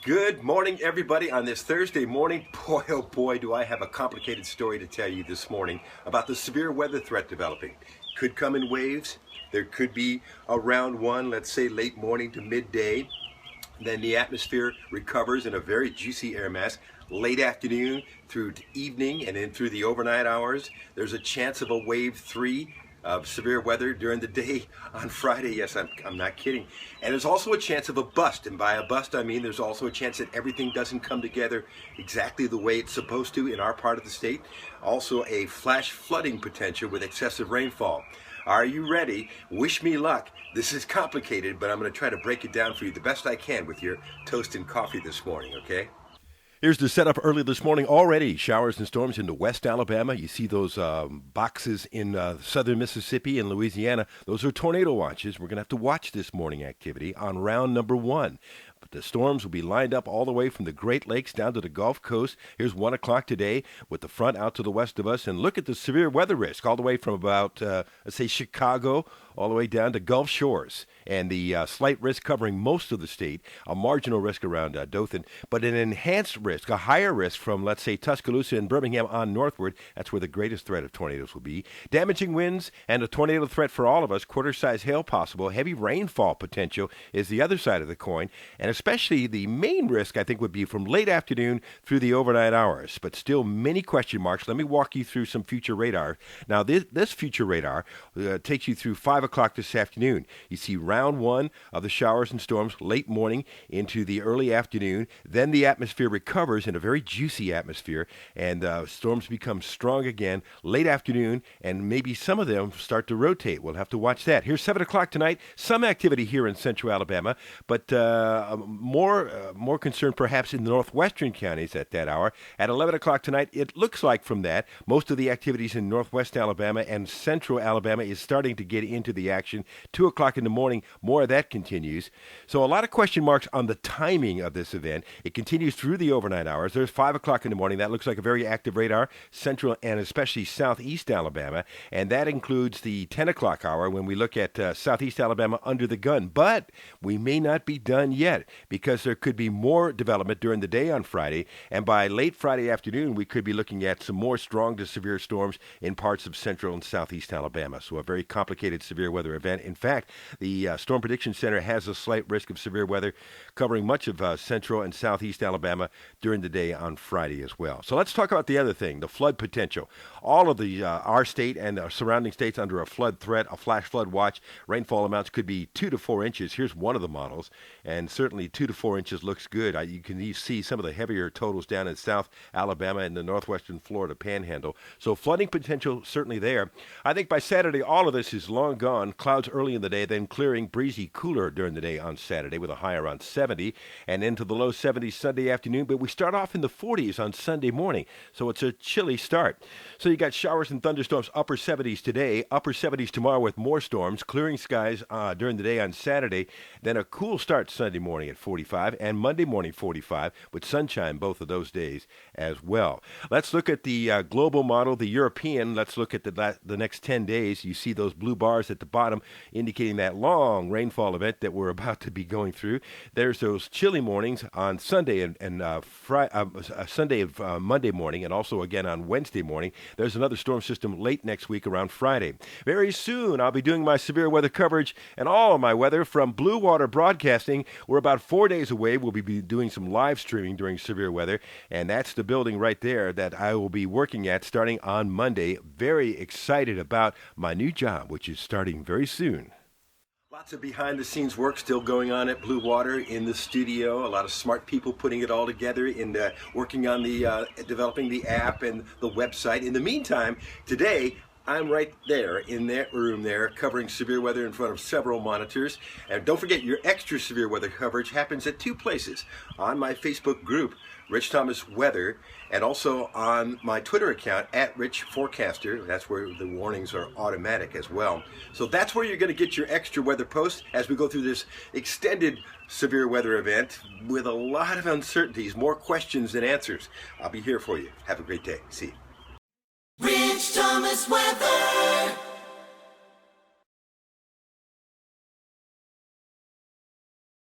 Good morning, everybody, on this Thursday morning. Boy, oh boy, do I have a complicated story to tell you this morning about the severe weather threat developing. Could come in waves. There could be around one, let's say late morning to midday. Then the atmosphere recovers in a very juicy air mass. Late afternoon through to evening and then through the overnight hours, there's a chance of a wave 3 of severe weather during the day on Friday. Yes, I'm not kidding. And there's also a chance of a bust. And by a bust, I mean there's also a chance that everything doesn't come together exactly the way it's supposed to in our part of the state. Also a flash flooding potential with excessive rainfall. Are you ready? Wish me luck. This is complicated, but I'm going to try to break it down for you the best I can with your toast and coffee this morning, okay? Here's the setup early this morning. Already showers and storms into West Alabama. You see those boxes in southern Mississippi and Louisiana. Those are tornado watches. We're going to have to watch this morning activity on round number 1. But the storms will be lined up all the way from the Great Lakes down to the Gulf Coast. Here's 1 o'clock today with the front out to the west of us. And look at the severe weather risk all the way from about, let's say, Chicago all the way down to Gulf Shores. And the slight risk covering most of the state, a marginal risk around Dothan, but an enhanced risk, a higher risk from, let's say, Tuscaloosa and Birmingham on northward. That's where the greatest threat of tornadoes will be. Damaging winds and a tornado threat for all of us, quarter-size hail possible. Heavy rainfall potential is the other side of the coin. And especially the main risk, I think, would be from late afternoon through the overnight hours. But still many question marks. Let me walk you through some future radar. Now, this future radar takes you through 5 o'clock this afternoon. You see round 1 of the showers and storms late morning into the early afternoon. Then the atmosphere recovers in a very juicy atmosphere, and storms become strong again late afternoon, and maybe some of them start to rotate. We'll have to watch that. Here's 7 o'clock tonight. Some activity here in central Alabama, but more concern perhaps in the northwestern counties at that hour. At 11 o'clock tonight, it looks like from that, most of the activities in northwest Alabama and central Alabama is starting to get into the action. 2 o'clock in the morning, more of that continues. So a lot of question marks on the timing of this event. It continues through the overnight hours. There's 5 o'clock in the morning. That looks like a very active radar, central and especially southeast Alabama. And that includes the 10 o'clock hour when we look at southeast Alabama under the gun. But we may not be done yet because there could be more development during the day on Friday. And by late Friday afternoon, we could be looking at some more strong to severe storms in parts of central and southeast Alabama. So a very complicated severe weather event. In fact, the Storm Prediction Center has a slight risk of severe weather covering much of central and southeast Alabama during the day on Friday as well. So let's talk about the other thing, the flood potential. All of the our state and surrounding states under a flood threat, a flash flood watch. Rainfall amounts could be 2 to 4 inches. Here's one of the models, and certainly 2 to 4 inches looks good. You can see some of the heavier totals down in South Alabama and the northwestern Florida panhandle. So flooding potential certainly there. I think by Saturday, all of this is long gone. Clouds early in the day, then clearing, breezy, cooler during the day on Saturday with a high around 70 and into the low 70s Sunday afternoon. But we start off in the 40s on Sunday morning, so it's a chilly start. So you got showers and thunderstorms, upper 70s today, upper 70s tomorrow with more storms, clearing skies during the day on Saturday, then a cool start Sunday morning at 45 and Monday morning 45 with sunshine both of those days as well. Let's look at the global model, the European. Let's look at the next 10 days. You see those blue bars at the bottom indicating that long rainfall event that we're about to be going through. There's those chilly mornings on Sunday and Sunday of Monday morning, and also again on Wednesday morning. There's another storm system late next week around Friday. Very soon, I'll be doing my severe weather coverage and all of my weather from Blue Water Broadcasting. We're about 4 days away. We'll be doing some live streaming during severe weather, and that's the building right there that I will be working at starting on Monday. Very excited about my new job, which is starting very soon. Lots of behind-the-scenes work still going on at Blue Water in the studio. A lot of smart people putting it all together and working on the developing the app and the website. In the meantime, today, I'm right there in that room there covering severe weather in front of several monitors. And don't forget, your extra severe weather coverage happens at 2 places. On my Facebook group, Rich Thomas Weather, and also on my Twitter account, @RichForecaster. That's where the warnings are automatic as well. So that's where you're going to get your extra weather posts as we go through this extended severe weather event with a lot of uncertainties, more questions than answers. I'll be here for you. Have a great day. See you. Rich Thomas Weather.